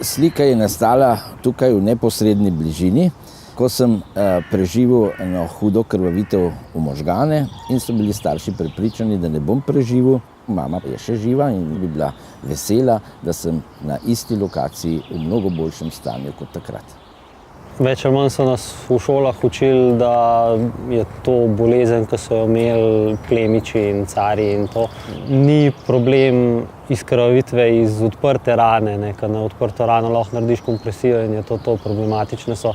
Slika je nastala tukaj v neposredni bližini, ko sem preživel eno hudo krvavitev v možgane in so bili starši prepričani, da ne bom preživel. Mama je še živa in bi bila vesela, da sem na isti lokaciji v mnogo boljšem stanju kot takrat. Več ali manj so nas v šolah učili, da je to bolezen, ki so jo imeli plemiči in carji in to. Ni problem iz krvavitve iz odprte rane, ker na odprto rano lahko narediš kompresijo in je to problematične so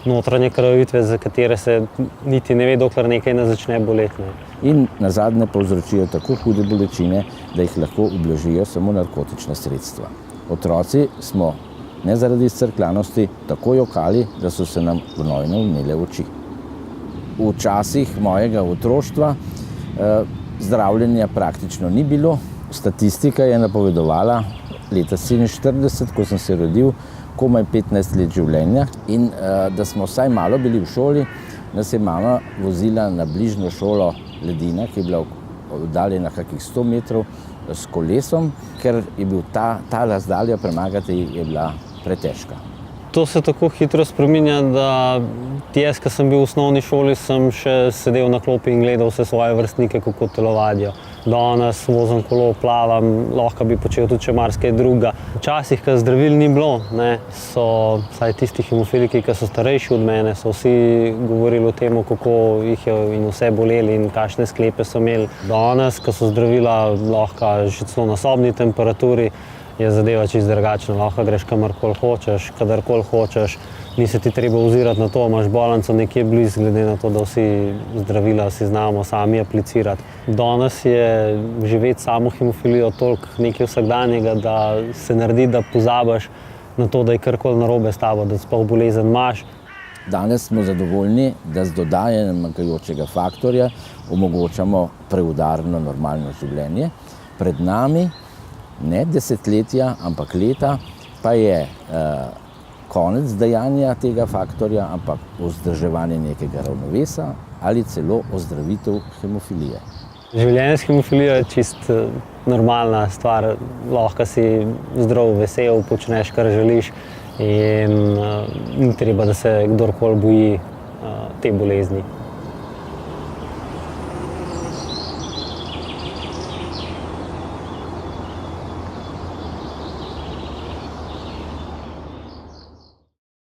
notranje krvavitve, za katere se niti ne ve, dokler nekaj ne začne boleti. In nazadnje povzročijo tako hude bolečine, da jih lahko ublažijo samo narkotična sredstva. Otroci smo ne zaradi izcrkljanosti tako jokali, da so se nam gnojno vnele oči. V časih mojega otroštva zdravljenja praktično ni bilo. Statistika je napovedovala leta 1947, ko sem se rodil, komaj 15 let življenja in da smo vsaj malo bili v šoli, nas je mama vozila na bližnjo šolo Ledina, ki je bila oddaljena kakih 100 metrov s kolesom, ker je bil ta razdalja premagati je bila pretežka. To se tako hitro spreminja, da jaz, ko sem bil v osnovni šoli, sem še sedel na klopi in gledal vse svoje vrstnike, kako telovadijo. Danes vozim kolo, plavam, lahko bi počel tudi še marsikaj drugega. Včasih, ko zdravil ni bilo, so vsaj tisti hemofiliki, ki so starejši od mene, so vsi govorili o tem, kako jih je in vse boleli in kakšne sklepe so imeli. Danes, ko so zdravila lahko že celo na sobni temperaturi, je zadeva čisto drugačna. Lahko greš kamorkoli hočeš, kadarkoli hočeš. Ni se ti treba ozirati na to, imaš bolnico nekje blizu, glede na to, da vsi zdravila si znamo sami aplicirati. Danes je živeti samo hemofilijo toliko nekaj vsakdanjega, da se naredi, da pozabiš na to, da je karkoli narobe s tabo, da sploh bolezen imaš. Danes smo zadovoljni, da z dodajanjem manjkajočega faktorja omogočamo preudarno normalno življenje. Pred nami ne desetletja, ampak leta, pa je konec dajanja tega faktorja, ampak vzdrževanje nekega ravnovesa ali celo ozdravitev hemofilije. Življenje s hemofilijo je čist normalna stvar. Lahko si zdrav, vesel, počneš, kar želiš in ni treba, da se kdorkoli boji te bolezni.